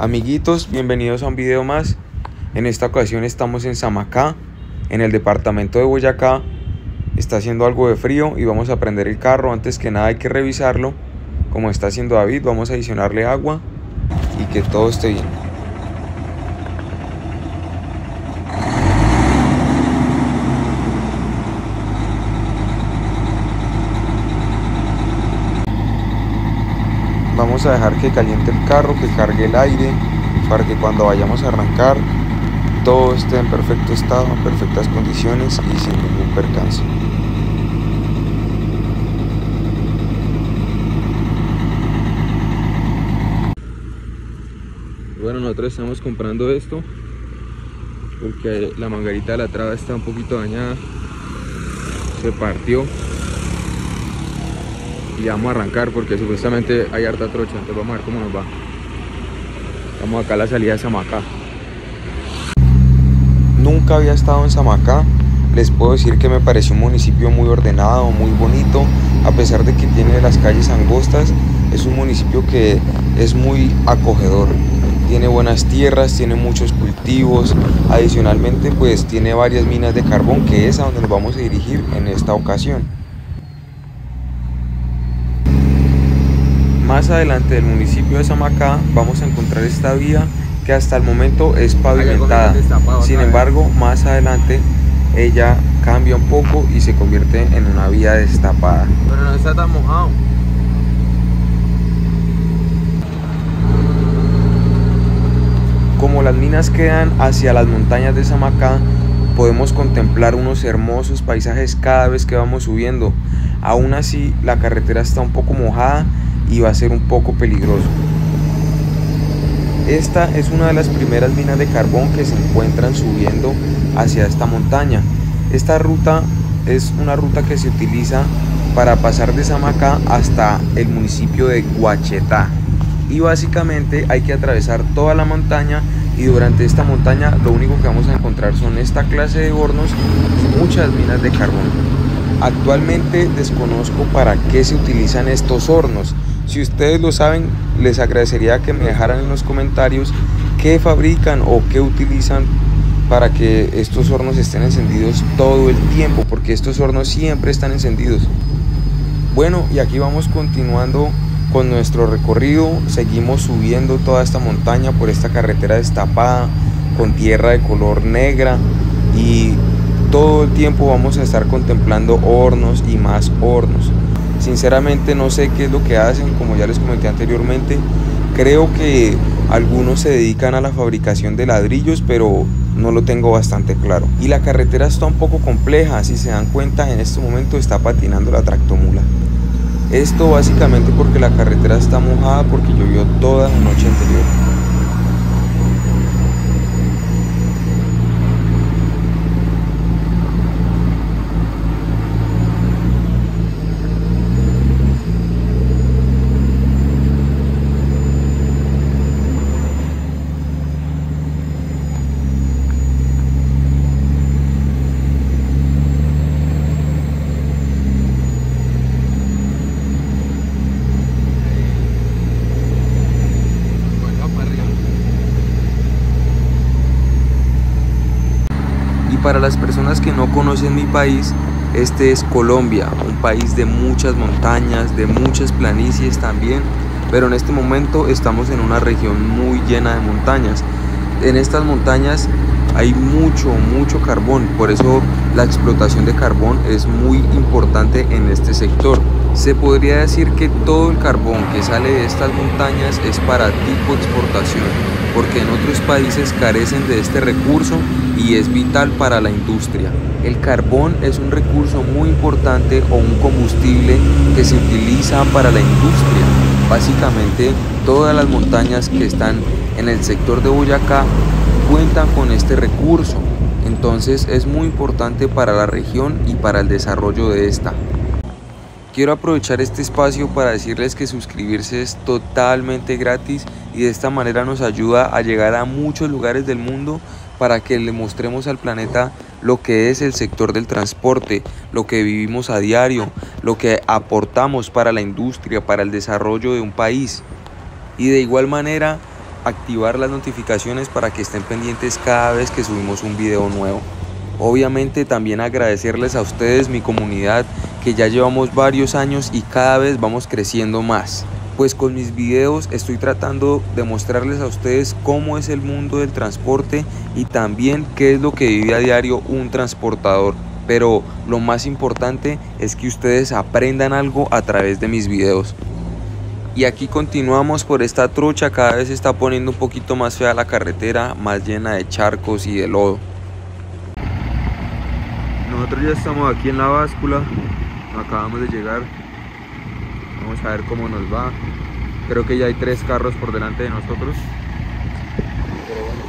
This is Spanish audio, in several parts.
Amiguitos, bienvenidos a un video más. En esta ocasión estamos en Samacá, en el departamento de Boyacá. Está haciendo algo de frío y vamos a prender el carro. Antes que nada hay que revisarlo, como está haciendo David. Vamos a adicionarle agua y que todo esté bien. Vamos a dejar que caliente el carro, que cargue el aire, para que cuando vayamos a arrancar todo esté en perfecto estado, en perfectas condiciones y sin ningún percance. Bueno, nosotros estamos comprando esto porque la manguerita de la traba está un poquito dañada, se partió. Y vamos a arrancar porque supuestamente hay harta trocha, entonces vamos a ver cómo nos va. Estamos acá a la salida de Samacá. Nunca había estado en Samacá. Les puedo decir que me pareció un municipio muy ordenado, muy bonito. A pesar de que tiene las calles angostas, es un municipio que es muy acogedor. Tiene buenas tierras, tiene muchos cultivos. Adicionalmente pues tiene varias minas de carbón, que es a donde nos vamos a dirigir en esta ocasión. Más adelante del municipio de Samacá vamos a encontrar esta vía que hasta el momento es pavimentada. Sin embargo, más adelante ella cambia un poco y se convierte en una vía destapada. Pero no está tan mojado. Como las minas quedan hacia las montañas de Samacá, podemos contemplar unos hermosos paisajes cada vez que vamos subiendo. Aún así, la carretera está un poco mojada y va a ser un poco peligroso. Esta es una de las primeras minas de carbón que se encuentran subiendo hacia esta montaña. Esta ruta es una ruta que se utiliza para pasar de Samacá hasta el municipio de Guachetá, y básicamente hay que atravesar toda la montaña, y durante esta montaña lo único que vamos a encontrar son esta clase de hornos y muchas minas de carbón. Actualmente desconozco para qué se utilizan estos hornos. Si ustedes lo saben, les agradecería que me dejaran en los comentarios qué fabrican o qué utilizan para que estos hornos estén encendidos todo el tiempo, porque estos hornos siempre están encendidos. Bueno, y aquí vamos continuando con nuestro recorrido. Seguimos subiendo toda esta montaña por esta carretera destapada con tierra de color negra, y todo el tiempo vamos a estar contemplando hornos y más hornos. Sinceramente no sé qué es lo que hacen, como ya les comenté anteriormente. Creo que algunos se dedican a la fabricación de ladrillos, pero no lo tengo bastante claro. Y la carretera está un poco compleja. Si se dan cuenta, en este momento está patinando la tractomula. Esto básicamente porque la carretera está mojada, porque llovió toda la noche anterior. Para las personas que no conocen mi país, este es Colombia, un país de muchas montañas, de muchas planicies también, pero en este momento estamos en una región muy llena de montañas. En estas montañas hay mucho carbón, por eso la explotación de carbón es muy importante en este sector. Se podría decir que todo el carbón que sale de estas montañas es para tipo exportación, porque en otros países carecen de este recurso y es vital para la industria. El carbón es un recurso muy importante, o un combustible que se utiliza para la industria. Básicamente todas las montañas que están en el sector de Boyacá cuentan con este recurso, entonces es muy importante para la región y para el desarrollo de esta. Quiero aprovechar este espacio para decirles que suscribirse es totalmente gratis, y de esta manera nos ayuda a llegar a muchos lugares del mundo para que le mostremos al planeta lo que es el sector del transporte, lo que vivimos a diario, lo que aportamos para la industria, para el desarrollo de un país. Y de igual manera activar las notificaciones para que estén pendientes cada vez que subimos un video nuevo. Obviamente también agradecerles a ustedes, mi comunidad, que ya llevamos varios años y cada vez vamos creciendo más. Pues con mis videos estoy tratando de mostrarles a ustedes cómo es el mundo del transporte y también qué es lo que vive a diario un transportador. Pero lo más importante es que ustedes aprendan algo a través de mis videos. Y aquí continuamos por esta trucha, cada vez se está poniendo un poquito más fea la carretera, más llena de charcos y de lodo. Nosotros ya estamos aquí en la báscula, acabamos de llegar, vamos a ver cómo nos va. Creo que ya hay 3 carros por delante de nosotros. Pero bueno,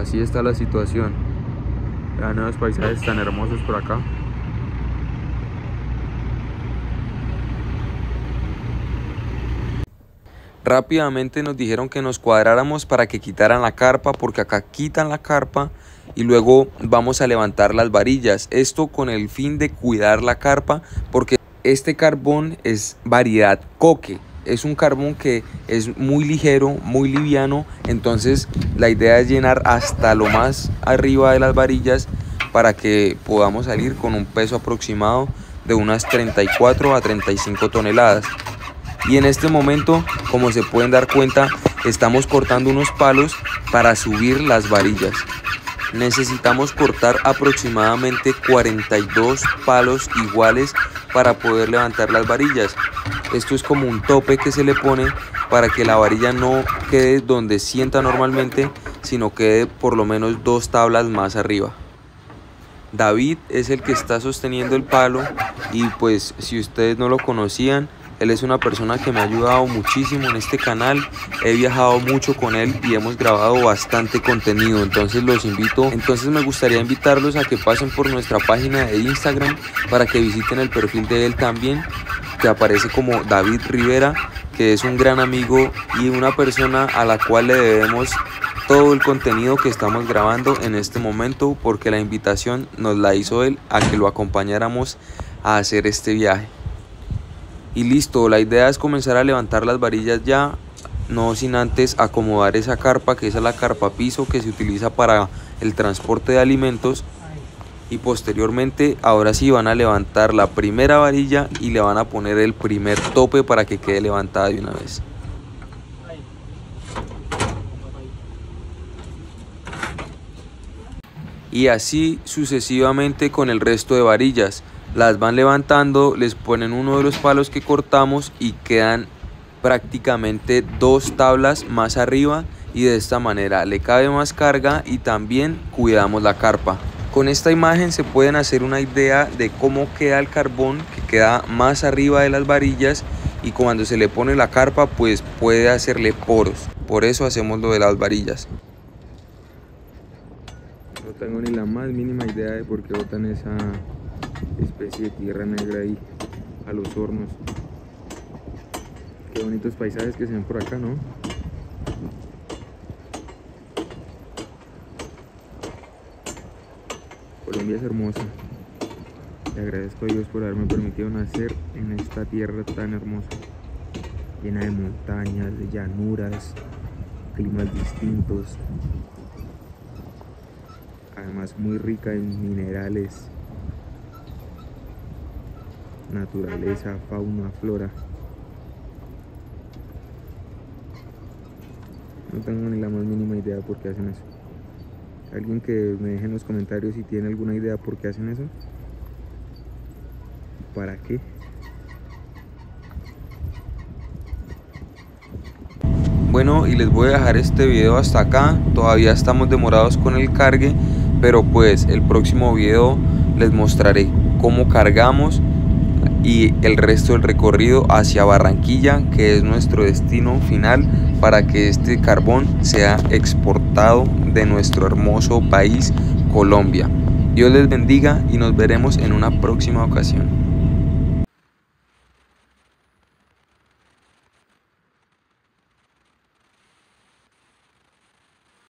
así está la situación. Vean los paisajes tan hermosos por acá. Rápidamente nos dijeron que nos cuadráramos para que quitaran la carpa, porque acá quitan la carpa y luego vamos a levantar las varillas. Esto con el fin de cuidar la carpa, porque este carbón es variedad coque. Es un carbón que es muy ligero, muy liviano. Entonces la idea es llenar hasta lo más arriba de las varillas para que podamos salir con un peso aproximado de unas 34 a 35 toneladas. Y en este momento, como se pueden dar cuenta, estamos cortando unos palos para subir las varillas. Necesitamos cortar aproximadamente 42 palos iguales para poder levantar las varillas. Esto es como un tope que se le pone para que la varilla no quede donde sienta normalmente, sino quede por lo menos 2 tablas más arriba. David es el que está sosteniendo el palo y pues si ustedes no lo conocían, él es una persona que me ha ayudado muchísimo en este canal. He viajado mucho con él y hemos grabado bastante contenido. Entonces me gustaría invitarlos a que pasen por nuestra página de Instagram para que visiten el perfil de él también, que aparece como David Rivera, que es un gran amigo y una persona a la cual le debemos todo el contenido que estamos grabando en este momento, porque la invitación nos la hizo él a que lo acompañáramos a hacer este viaje. Y listo, la idea es comenzar a levantar las varillas ya, no sin antes acomodar esa carpa, que esa es la carpa piso que se utiliza para el transporte de alimentos. Y posteriormente, ahora sí van a levantar la primera varilla y le van a poner el primer tope para que quede levantada de una vez. Y así sucesivamente con el resto de varillas. Las van levantando, les ponen uno de los palos que cortamos y quedan prácticamente 2 tablas más arriba, y de esta manera le cabe más carga y también cuidamos la carpa. Con esta imagen se pueden hacer una idea de cómo queda el carbón, que queda más arriba de las varillas, y cuando se le pone la carpa pues puede hacerle poros. Por eso hacemos lo de las varillas. No tengo ni la más mínima idea de por qué botan esa especie de tierra negra ahí a los hornos. Qué bonitos paisajes que se ven por acá, ¿no? Colombia es hermosa. Le agradezco a Dios por haberme permitido nacer en esta tierra tan hermosa, llena de montañas, de llanuras, climas distintos, además muy rica en minerales, naturaleza, fauna, flora. No tengo ni la más mínima idea por qué hacen eso. Alguien que me deje en los comentarios si tiene alguna idea por qué hacen eso. ¿Para qué? Bueno, y les voy a dejar este video hasta acá. Todavía estamos demorados con el cargue, pero pues el próximo video les mostraré cómo cargamos y el resto del recorrido hacia Barranquilla, que es nuestro destino final, para que este carbón sea exportado de nuestro hermoso país, Colombia. Dios les bendiga y nos veremos en una próxima ocasión.